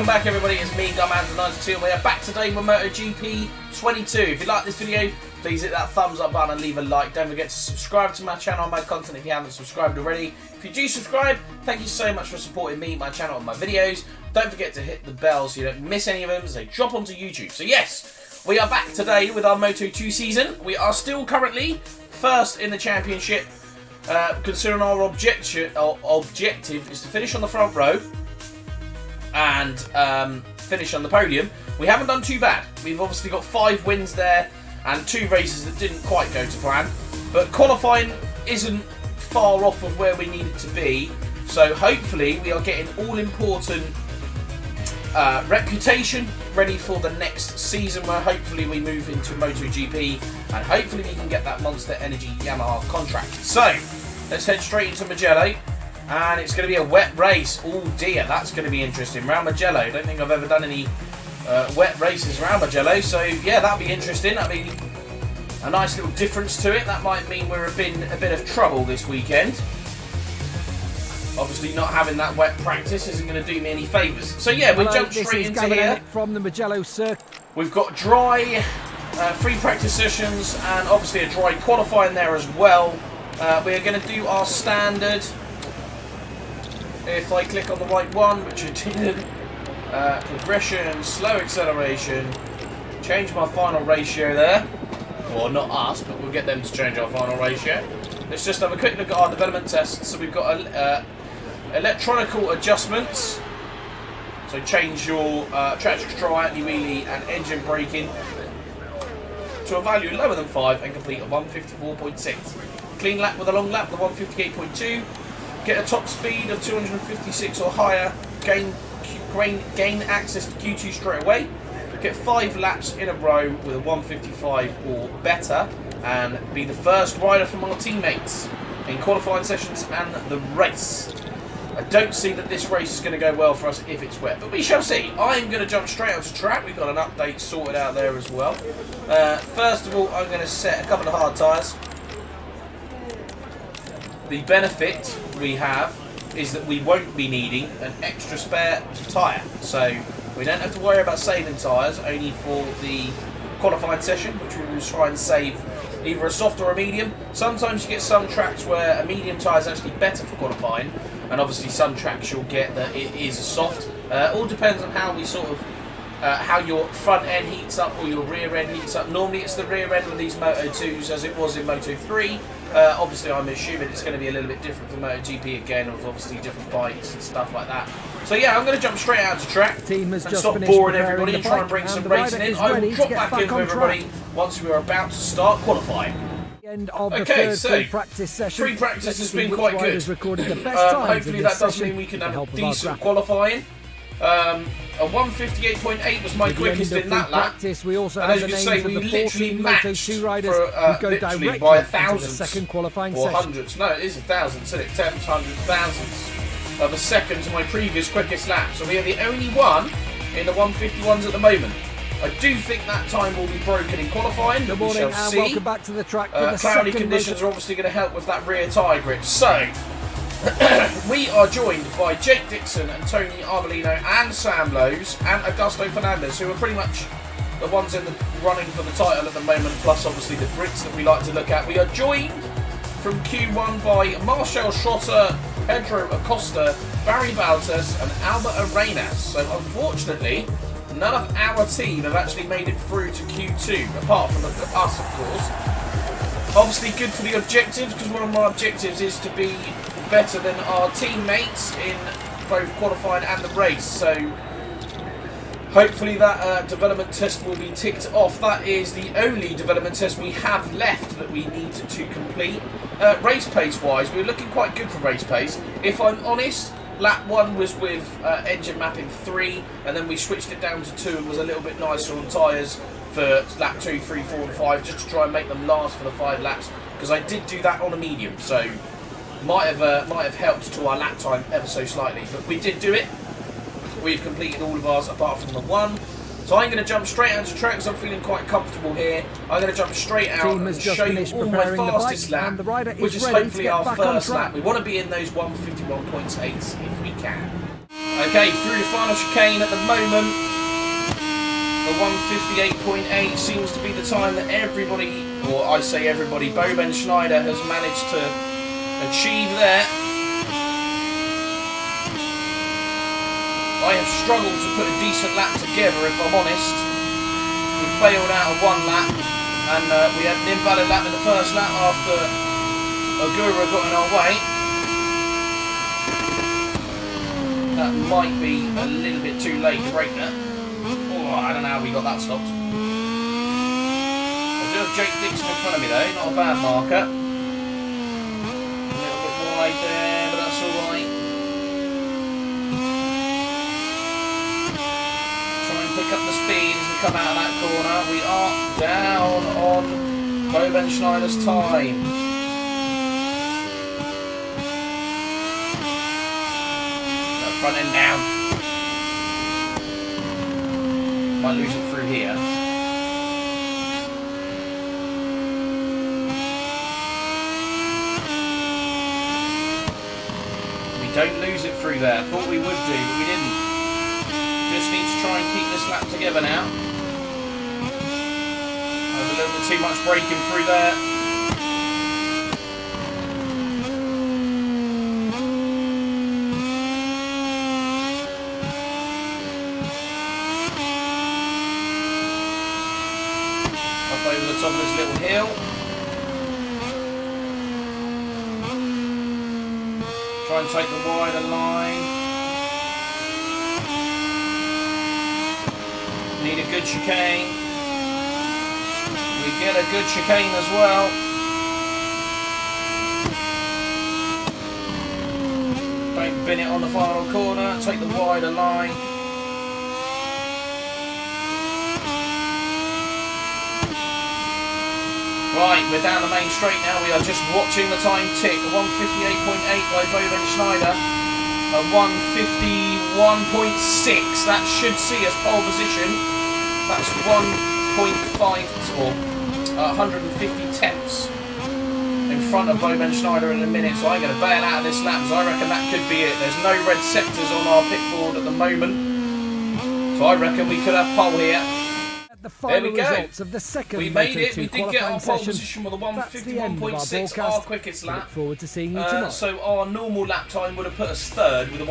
Welcome back everybody, it's me, Gumman92, and we are back today with MotoGP 22. If you like this video, please hit that thumbs up button and leave a like. Don't forget to subscribe to my channel and my content if you haven't subscribed already. If you do subscribe, thank you so much for supporting me, my channel and my videos. Don't forget to hit the bell so you don't miss any of them as they drop onto YouTube. So yes, we are back today with our Moto2 season. We are still currently first in the championship, considering our objective is to finish on the front row and finish on the podium. We haven't done too bad. We've obviously got 5 wins there and 2 races that didn't quite go to plan, but qualifying isn't far off of where we need it to be, so hopefully we are getting all important reputation ready for the next season, where hopefully we move into MotoGP and hopefully we can get that Monster Energy Yamaha contract. So let's head straight into Mugello. And it's going to be a wet race. Oh dear, that's going to be interesting. Round Mugello. I don't think I've ever done any wet races around Mugello. So yeah, that'll be interesting. That'll be a nice little difference to it. That might mean we're in a bit of trouble this weekend. Obviously not having that wet practice isn't going to do me any favours. So yeah, we jump straight into here. From the Mugello circuit. We've got dry free practice sessions and obviously a dry qualifying there as well. We're going to do our standard. If I click on the right one, which I didn't, progression, slow acceleration, change my final ratio there. Well, not us, but we'll get them to change our final ratio. Let's just have a quick look at our development tests. So we've got electronical adjustments. So change your traction control, anti-wheelie and engine braking to a value lower than 5 and complete at 154.6. Clean lap with a long lap, the 158.2. Get a top speed of 256 or higher, gain access to Q2 straight away, get 5 laps in a row with a 155 or better, and be the first rider from our teammates in qualifying sessions and the race. I don't see that this race is going to go well for us if it's wet, but we shall see. I'm going to jump straight onto track. We've got an update sorted out there as well. First of all, I'm going to set a couple of hard tyres. The benefit we have is that we won't be needing an extra spare tyre, so we don't have to worry about saving tyres only for the qualifying session, which we will try and save either a soft or a medium. Sometimes you get some tracks where a medium tyre is actually better for qualifying, and obviously some tracks you'll get that it is a soft. All depends on how we sort of how your front end heats up or your rear end heats up. Normally it's the rear end with these Moto2s as it was in Moto3. Obviously I'm assuming it's going to be a little bit different for MotoGP again, with obviously different bikes and stuff like that. So yeah, I'm going to jump straight out to track and stop boring everybody and try and bring some racing in. I will drop back in with everybody once we are about to start qualifying. Okay, so free practice has been quite good. Hopefully that does mean we can have decent qualifying. A 158.8 was my quickest in that lap, and as you can say, we literally matched for literally by thousandths or hundredths. No, it is a thousandths, isn't it? Tenths, hundredths, thousandths of a second to my previous quickest lap. So we are the only one in the 151s at the moment. I do think that time will be broken in qualifying, but we shall see. Welcome back to the track. Cloudy conditions are obviously going to help with that rear tyre grip. So we are joined by Jake Dixon and Tony Arbolino and Sam Lowe's and Augusto Fernandez, who are pretty much the ones in the running for the title at the moment, plus obviously the Brits that we like to look at. We are joined from Q1 by Marcel Schrotter, Pedro Acosta, Barry Baltas and Albert Arenas. So unfortunately, none of our team have actually made it through to Q2, apart from us of course. Obviously good for the objectives, because one of my objectives is to be better than our teammates in both qualifying and the race, so hopefully that development test will be ticked off. That is the only development test we have left that we need to complete. Race pace wise, we're looking quite good for race pace. If I'm honest, lap 1 was with engine mapping 3, and then we switched it down to 2 and was a little bit nicer on tyres for lap 2, 3, 4 and 5, just to try and make them last for the 5 laps, because I did do that on a medium, so might have helped to our lap time ever so slightly, but we did do it. We've completed all of ours apart from the 1. So I'm going to jump straight out to track because I'm feeling quite comfortable here. I'm going to jump straight out and show you all my fastest lap, which is hopefully our first lap. We want to be in those 151.8s if we can. Okay, through the final chicane at the moment. The 158.8 seems to be the time that everybody, or I say everybody, Boben Schneider has managed to achieve there. I have struggled to put a decent lap together, if I'm honest. We failed out of one lap, and we had an invalid lap in the first lap after Agura got in our way. That might be a little bit too late to brake there. Oh, I don't know how we got that stopped. I do have Jake Dixon in front of me though, not a bad marker. A little bit wide there, but that's alright. Pick up the speed as we come out of that corner. We are down on Boben Schneider's time. Front end down. Might lose it through here. We don't lose it through there. Thought we would do, but we didn't. Just need to try and keep this lap together now. There's a little bit too much braking through there. Up over the top of this little hill. Try and take the wider line. Need a good chicane. We get a good chicane as well. Don't bin it on the final corner. Take the wider line. Right, we're down the main straight now. We are just watching the time tick. 158.8 by Boben Schneider. A 151.6. That should see us pole position. That's 1.5 or 150 tenths in front of Boben Schneider in a minute. So I'm going to bail out of this lap, so I reckon that could be it. There's no red sectors on our pit board at the moment, so I reckon we could have pole here. There we go. Of the second we made it. Moto2 We did get our pole session. position with a 151.6, our quickest lap. Look forward to seeing you tomorrow. So our normal lap time would have put us third with a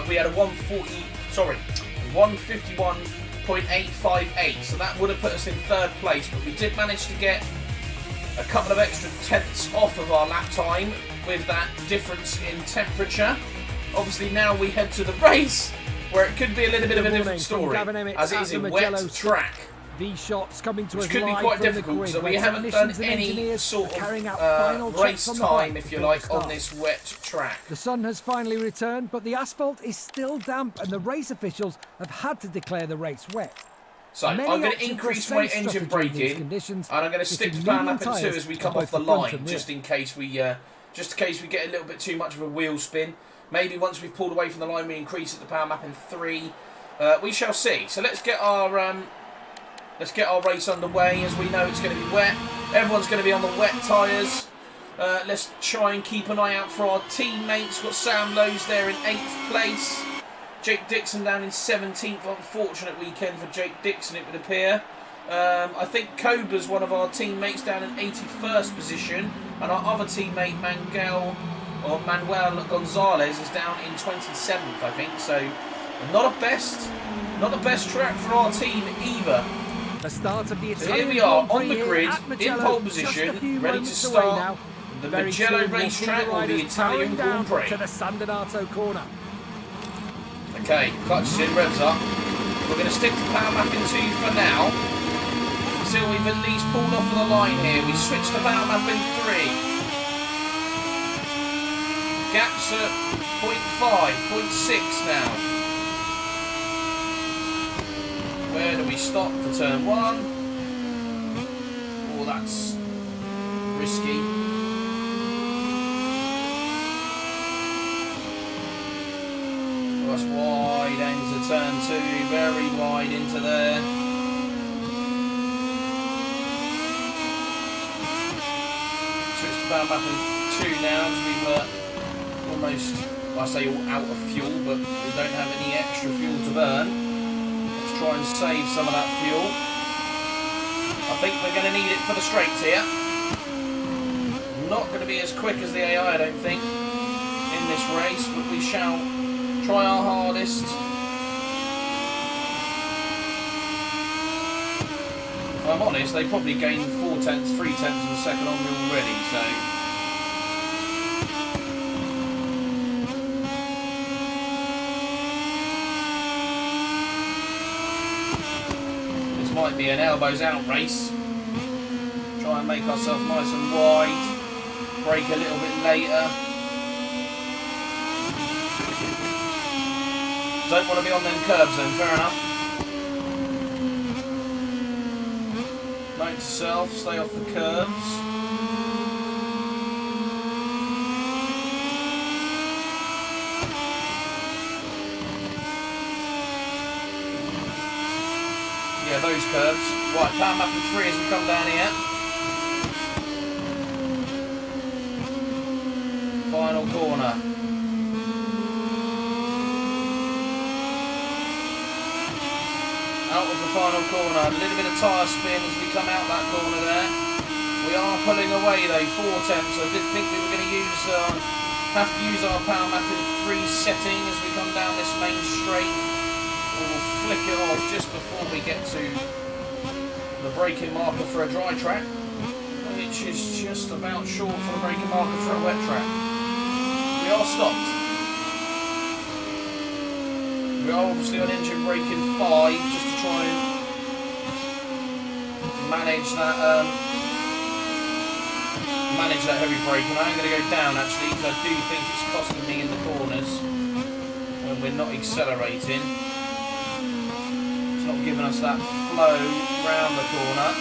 we had a 151.858. So that would have put us in third place. But we did manage to get a couple of extra tenths off of our lap time with that difference in temperature. Obviously now we head to the race, where it could be a little bit of a different story, as it is a wet track. These shots coming to which us could be live quite from the difficult, grid, so we where haven't done technicians and any engineers sort are carrying out of final race checks on the time, bike if you before like, the on start. this wet track. The sun has finally returned, but the asphalt is still damp, and the race officials have had to declare the race wet. So I'm going to increase my engine braking, and I'm going to stick to power lap 2 as we come off the line, just in case we get a little bit too much of a wheel spin. Maybe once we've pulled away from the line, we increase it to power lap 3. We shall see. So let's get our race underway, as we know it's going to be wet. Everyone's going to be on the wet tyres. Let's try and keep an eye out for our teammates. We've got Sam Lowe's there in 8th place. Jake Dixon down in 17th. Unfortunate weekend for Jake Dixon, it would appear. I think Koba's one of our teammates down in 81st position. And our other teammate, Manuel Gonzalez, is down in 27th, I think. So not the best track for our team either. The start of the So here we are on the grid, in pole position, ready to start the Mugello racetrack, or the Italian Grand Prix. To the San Donato corner. Okay, clutch is in, revs up. We're going to stick to power mapping 2 for now, until we've at least pulled off of the line here. We switch to power mapping 3. Gaps at 0.5, 0.6 now. Where do we stop for turn 1? Oh, that's risky. That's wide into turn 2, very wide into there. Switch to power mapping 2 now, as we've almost I say all out of fuel, but we don't have any extra fuel to burn. Let's try and save some of that fuel. I think we're going to need it for the straights here. Not going to be as quick as the AI, I don't think, in this race, but we shall try our hardest. If I'm honest, they probably gained 4 tenths, 3 tenths of a second on me already, so... This might be an elbows out race. Try and make ourselves nice and wide. Brake a little bit later. Don't want to be on them curbs then, fair enough. Note to self, stay off the curbs. Yeah, those curbs. Right, power mapping 3 as we come down here. Final corner. Out of the final corner, a little bit of tyre spin as we come out that corner there. We are pulling away though, 4 tenths. I did think we were going to have to use our power mapping 3 setting as we come down this main straight. We'll flick it off just before we get to the braking marker for a dry track, which is just about short for the braking marker for a wet track. We are stopped. We are obviously on engine braking 5 just to try and manage that heavy braking. I am going to go down actually because I do think it's costing me in the corners when we're not accelerating. It's not giving us that flow round the corner.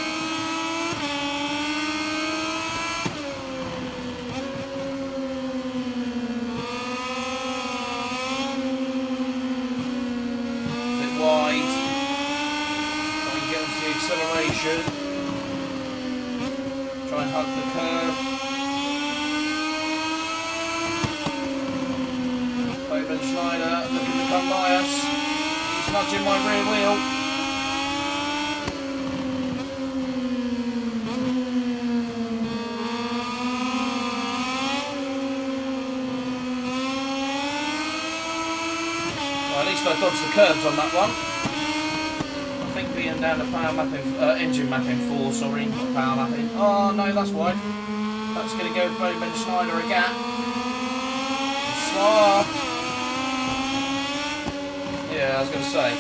Wide, try and get onto the acceleration, try and hug the curve. Bowman Schneider looking to come by us, he's nudging my rear wheel. Well, at least I dodged the curbs on that one. I think being down to power mapping, engine mapping 4, sorry, not power mapping. Oh no, that's why. That's going to go Bowman Schneider a gap. Stop. Yeah, I was going to say.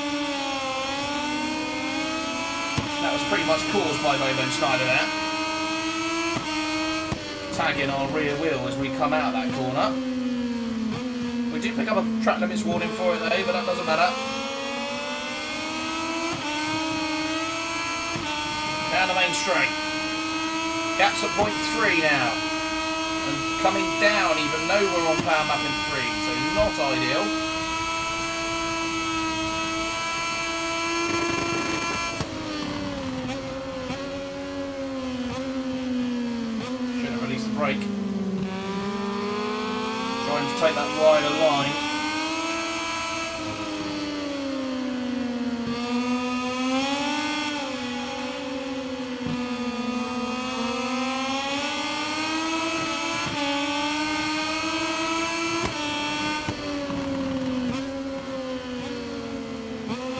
That was pretty much caused by Bowman Schneider there. Tagging our rear wheel as we come out of that corner. We do pick up a track limits warning for it though, but that doesn't matter. Down the main straight. Gaps at point 3 now. And coming down even though we're on power mapping 3, so not ideal. Should have released the brake. Trying to take that wider line.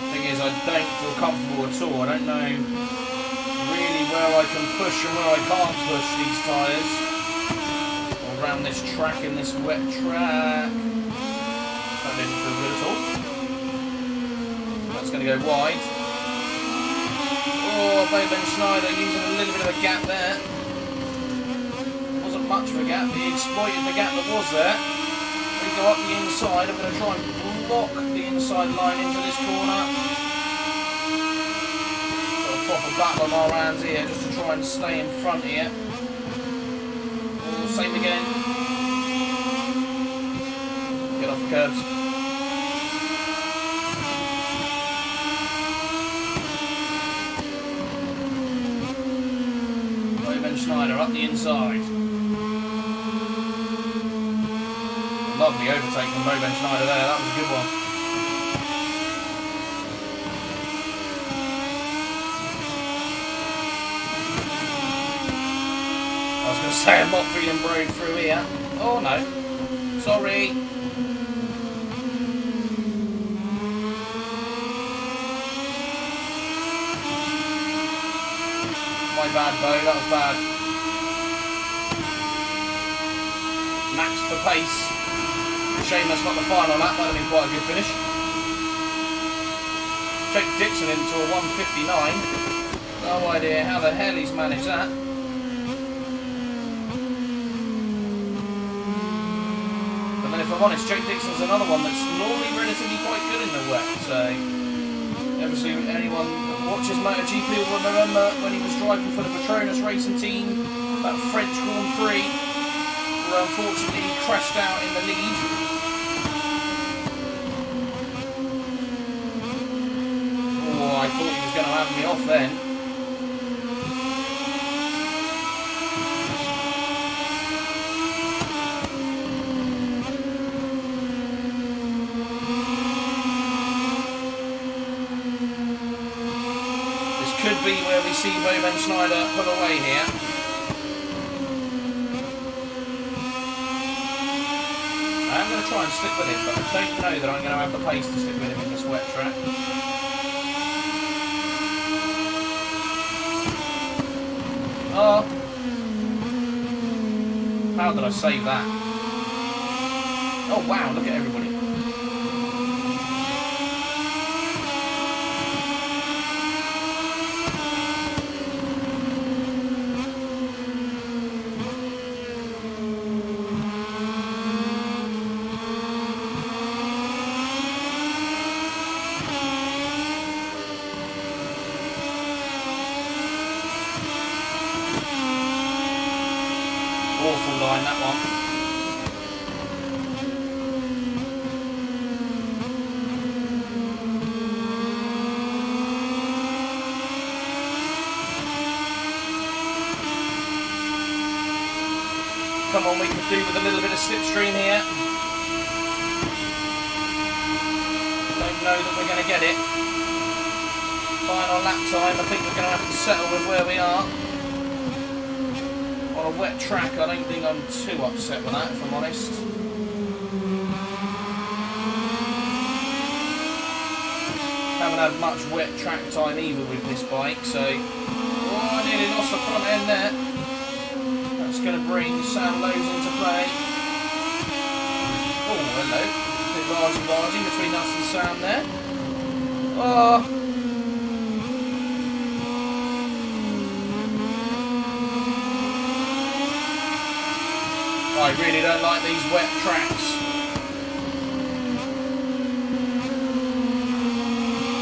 Thing is, I don't feel comfortable at all. I don't know really where I can push and where I can't push these tyres. Around this track in this wet track. That didn't feel good at all. That's going to go wide. Oh, Bowman Schneider using a little bit of a gap there. Wasn't much of a gap, he exploited the gap that was there. We go up the inside, I'm going to try and block the inside line into this corner. Got a proper battle on our hands here just to try and stay in front here. Same again. Get off the curbs. Bowman Schneider up the inside. Lovely overtake from Boben Schneider there. That was a good one. I was going to say I'm not feeling brave through here. Oh no. Sorry. My bad, Bo. That was bad. Max for pace. Shame that's not the final lap. That would have been quite a good finish. Jake Dixon into a 1:59. No idea how the hell he's managed that. But then if I'm honest, Jake Dixon's another one that's normally relatively quite good in the wet. So obviously anyone that watches MotoGP will remember when he was driving for the Petronas racing team, that French Grand Prix, where unfortunately he crashed out in the lead. Oh, I thought he was going to have me off then. This could be where we see Boben Schneider pull away here. I'm going to try and stick with him, but I don't know that I'm going to have the pace to stick with him in this wet track. Oh. How did I save that? Oh wow, look at everybody. Awful line, that one. Come on, we could do with a little bit of slipstream here. Don't know that we're going to get it. Final lap time, I think we're going to have to settle with where we are. On a wet track, I don't think I'm too upset with that, if I'm honest. Haven't had much wet track time either with this bike, so... Oh, I nearly lost the front end there. That's going to bring Sam Lowe's into play. Oh, hello. A bit largy-bargy between us and Sam there. Oh... I really don't like these wet tracks.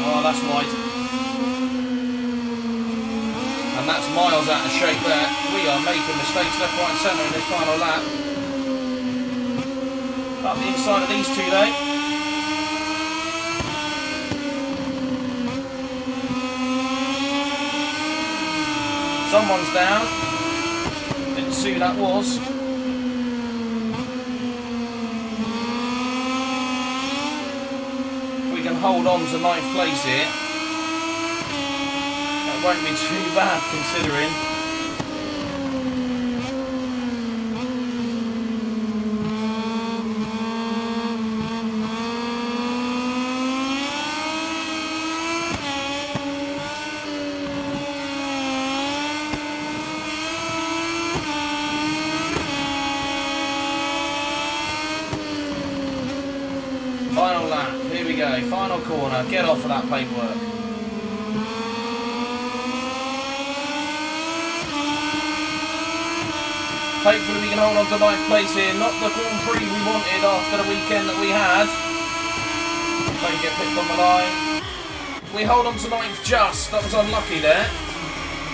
Oh, that's wide. And that's miles out of shape there. We are making mistakes left, right and centre in this final lap. Up the inside of these two though. Someone's down. Didn't see who that was. Hold on to 9th place here. That won't be too bad considering. Final lap. Here we go, final corner, get off of that paintwork. Hopefully we can hold on to 9th place here, not the Grand Prix we wanted after the weekend that we had. Don't get picked on the line. We hold on to 9th just, that was unlucky there.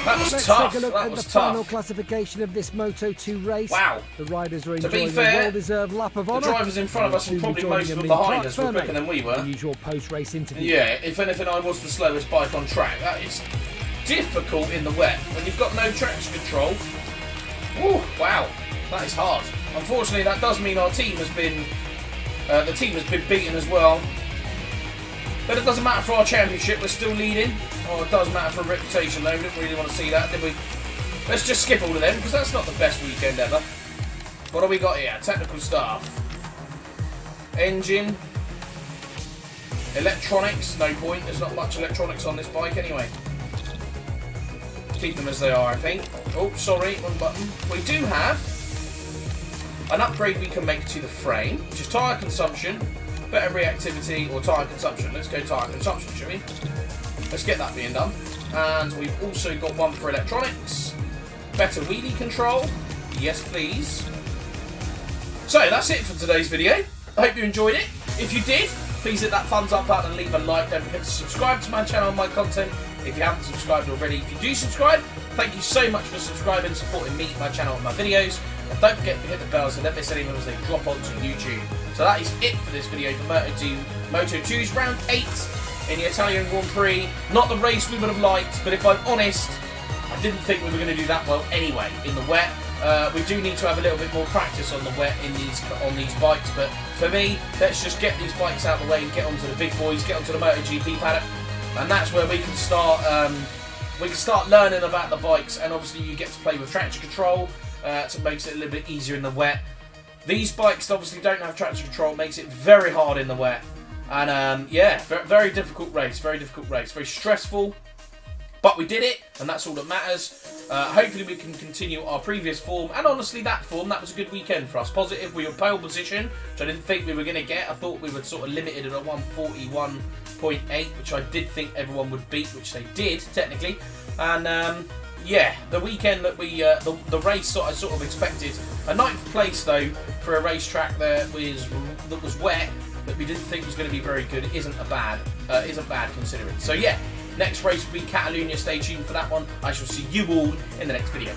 That was Let's tough, take a look that at was the tough. final classification of this Moto2 race. Wow. The riders are To be enjoying fair, a well-deserved lap of the honour. drivers in front of us and probably most of them behind us were quicker than we were. The usual post-race interview. Yeah, if anything, I was the slowest bike on track. That is difficult in the wet when you've got no traction control. Woo, wow, that is hard. Unfortunately, that does mean our team has been The team has been beaten as well. But it doesn't matter for our championship, we're still leading. Oh, it does matter for reputation though, we didn't really want to see that, did we? Let's just skip all of them, because that's not the best weekend ever. What do we got here? Technical staff. Engine. Electronics, no point, there's not much electronics on this bike anyway. Keep them as they are, I think. Oh, sorry, wrong button. We do have an upgrade we can make to the frame, which is tyre consumption, better reactivity, or tyre consumption. Let's go tyre consumption, shall we? Let's get that being done. And we've also got one for electronics. Better wheelie control. Yes, please. So, that's it for today's video. I hope you enjoyed it. If you did, please hit that thumbs up button and leave a like. Don't forget to subscribe to my channel and my content if you haven't subscribed already. If you do subscribe, thank you so much for subscribing, supporting me, my channel and my videos. And don't forget to hit the bell so don't miss any of them as they drop onto YouTube. So that is it for this video for Moto2's round 8 in the Italian Grand Prix. Not the race we would have liked, but if I'm honest, I didn't think we were going to do that well anyway in the wet. We do need to have a little bit more practice on the wet on these bikes, but for me, let's just get these bikes out of the way and get onto the big boys, get onto the MotoGP paddock, and that's where we can start. We can start learning about the bikes, and obviously you get to play with traction control, so it makes it a little bit easier in the wet. These bikes obviously don't have traction control, it makes it very hard in the wet, and yeah, very difficult race, very stressful. But we did it, and that's all that matters. Hopefully we can continue our previous form, and honestly that was a good weekend for us. Positive, we were pole position, which I didn't think we were going to get. I thought we were sort of limited at a 141.8, which I did think everyone would beat, which they did, technically. And yeah, the weekend that we, the race I sort of expected. A 9th place though, for a racetrack that was wet, that we didn't think was going to be very good, isn't bad considering. So yeah. Next race will be Catalonia. Stay tuned for that one. I shall see you all in the next video.